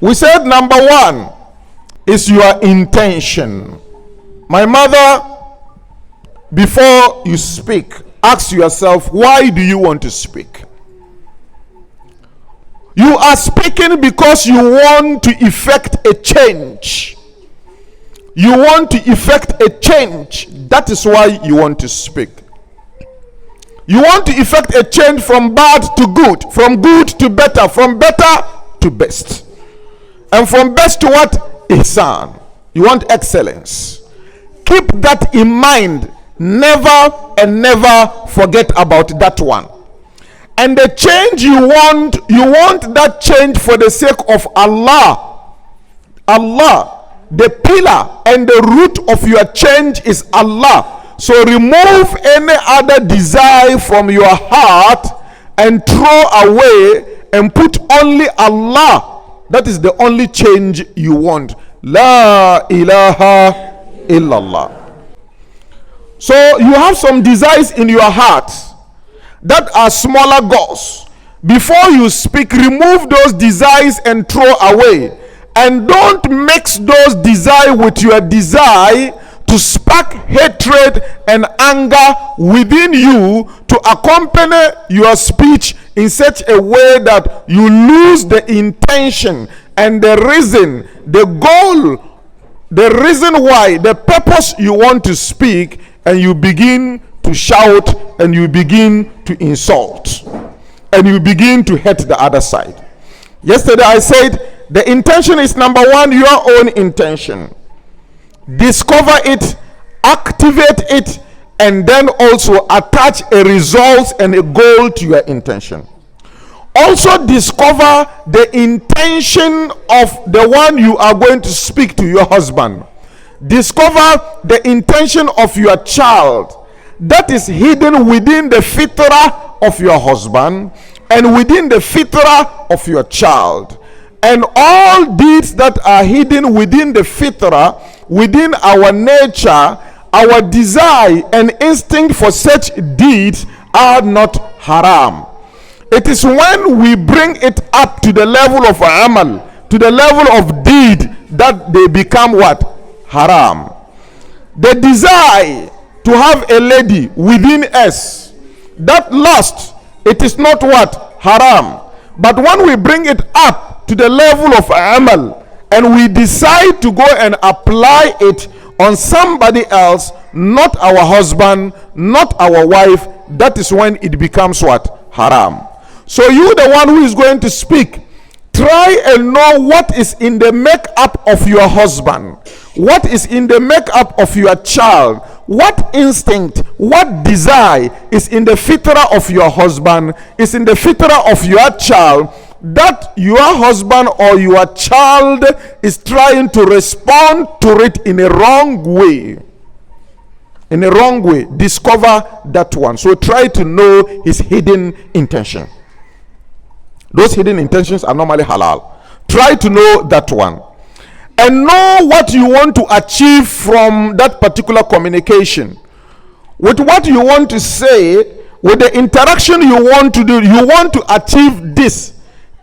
We said number one is your intention. My mother, before you speak, ask yourself, why do you want to speak? You are speaking because you want to effect a change. You want to effect a change. That is why you want to speak. You want to effect a change from bad to good, from good to better, from better to best. And from best to what? Ihsan. You want excellence. Keep that in mind. Never and never forget about that one. And the change you want that change for the sake of Allah. Allah, the pillar and the root of your change is Allah. So remove any other desire from your heart and throw away and put only Allah. That is the only change you want. La ilaha illallah. So you have some desires in your heart that are smaller goals. Before you speak, remove those desires and throw away. And don't mix those desires with your desire to spark hatred and anger within you to accompany your speech in such a way that you lose the intention and the reason, the goal, the reason why, the purpose you want to speak, and you begin to shout and you begin to insult and you begin to hate the other side. Yesterday I said the intention is number one, your own intention. Discover it, activate it, and then also attach a result and a goal to your intention. Also discover the intention of the one you are going to speak to, your husband. Discover the intention of your child that is hidden within the fitrah of your husband and within the fitrah of your child. And all deeds that are hidden within the fitrah, within our nature, our desire and instinct for such deeds are not haram. It is when we bring it up to the level of amal, to the level of deed, that they become what? Haram. The desire to have a lady within us, that lust, it is not what? Haram. But when we bring it up to the level of amal and we decide to go and apply it on somebody else, not our husband, not our wife, that is when it becomes what? Haram. So you, the one who is going to speak, try and know what is in the makeup of your husband, what is in the makeup of your child, what instinct, what desire is in the fitrah of your husband, is in the fitrah of your child, that your husband or your child is trying to respond to it in a wrong way. In a wrong way. Discover that one. So try to know his hidden intention. Those hidden intentions are normally halal. Try to know that one. And know what you want to achieve from that particular communication. With what you want to say, with the interaction you want to do, you want to achieve this.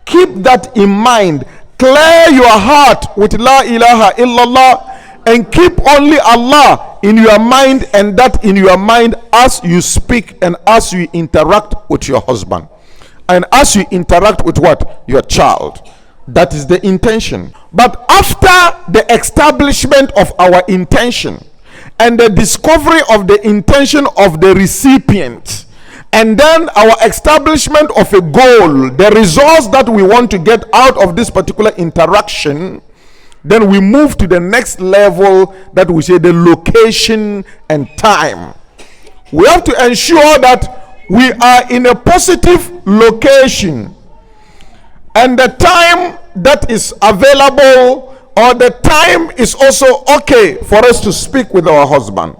Keep that in mind. Clear your heart with La ilaha illallah and keep only Allah in your mind, and that in your mind as you speak and as you interact with your husband. And as you interact with what? Your child. That is the intention. But after the establishment of our intention and the discovery of the intention of the recipient, and then our establishment of a goal, the results that we want to get out of this particular interaction, then we move to the next level, that we say the location and time. We have to ensure that we are in a positive location, and the time that is available, or the time is also okay for us to speak with our husband.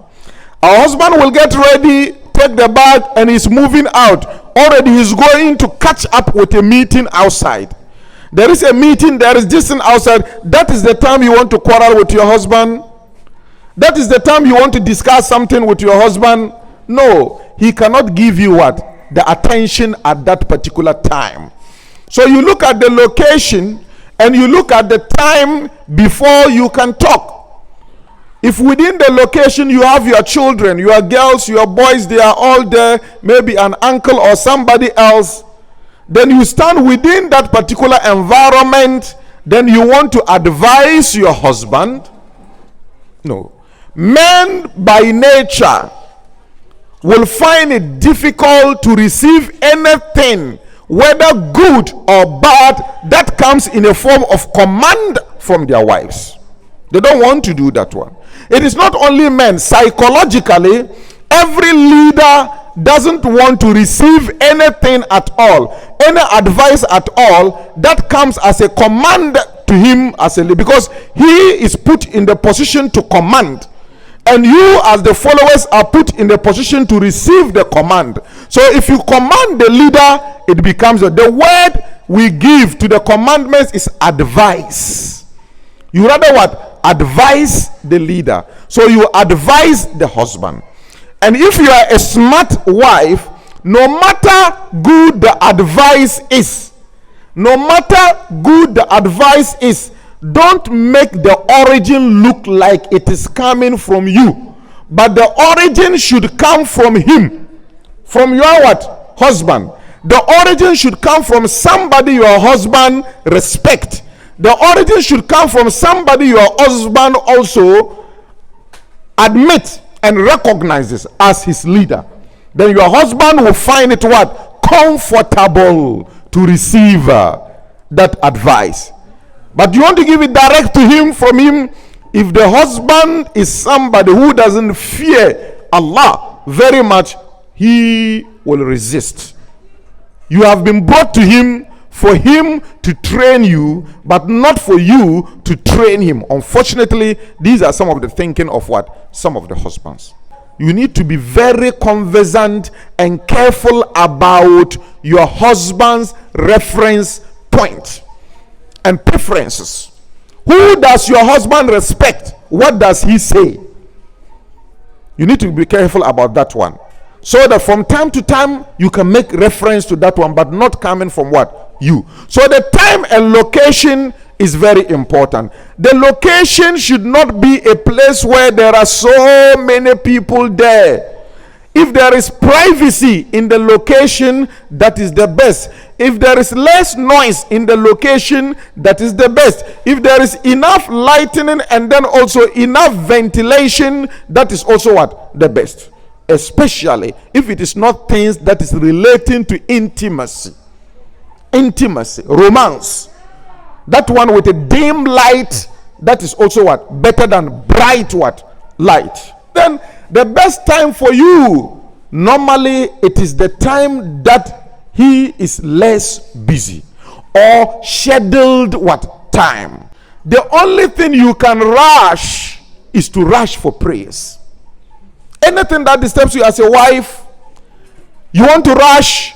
Our husband will get ready, take the bag, and he's moving out. Already he's going to catch up with a meeting outside. There is a meeting, there is this thing outside. That is the time you want to quarrel with your husband? That is the time you want to discuss something with your husband? No, he cannot give you what? The attention at that particular time. So you look at the location and you look at the time before you can talk. If within the location you have your children, your girls, your boys, they are all there, maybe an uncle or somebody else, then you stand within that particular environment, then you want to advise your husband. No. Men by nature will find it difficult to receive anything, whether good or bad, that comes in a form of command from their wives. They don't want to do that one. It is not only men. Psychologically, every leader doesn't want to receive anything at all, any advice at all that comes as a command to him as a leader, because he is put in the position to command, and you as the followers are put in the position to receive the command. So if you command the leader, it becomes the word we give to the commandments is advice. You rather what? Advise the leader. So you advise the husband. And if you are a smart wife, no matter good the advice is, don't make the origin look like it is coming from you, but the origin should come from him, from your what? Husband. The origin should come from somebody your husband respect. The origin should come from somebody your husband also admit and recognizes as his leader. Then your husband will find it what? Comfortable to receive that advice. But you want to give it direct to him, from him. If the husband is somebody who doesn't fear Allah very much, he will resist. You have been brought to him for him to train you, but not for you to train him. Unfortunately, these are some of the thinking of what? Some of the husbands. You need to be very conversant and careful about your husband's reference point and preferences. Who does your husband respect? What does he say? You need to be careful about that one, so that from time to time you can make reference to that one, but not coming from what? You. So the time and location is very important. The location should not be a place where there are so many people there. If there is privacy in the location, that is the best. If there is less noise in the location, that is the best. If there is enough lightening and then also enough ventilation, that is also what? The best. Especially if it is not things that is relating to intimacy, romance. That one with a dim light, that is also what? Better than bright what? Light. Then the best time for you, normally it is the time that he is less busy, or scheduled what? Time. The only thing you can rush is to rush for prayers. Anything that disturbs you as a wife, you want to rush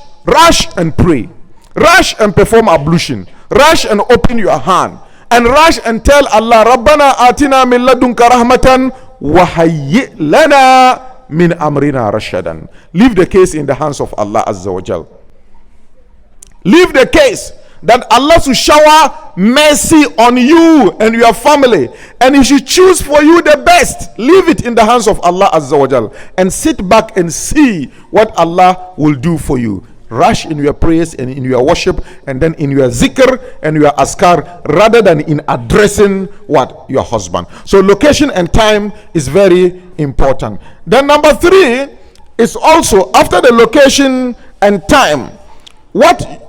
and pray. Rush and perform ablution. Rush and open your hand. And rush and tell Allah, Rabbana atina min ladunka rahmatan wa hayyi lana min amrina rashadan. Leave the case in the hands of Allah Azza wa Jal. Leave the case that Allah should shower mercy on you and your family, and He should choose for you the best. Leave it in the hands of Allah Azza wa Jal, and sit back and see what Allah will do for you. Rush in your prayers and in your worship, and then in your zikr and your askar, rather than in addressing what? Your husband. So location and time is very important. Then number 3 is also, after the location and time, what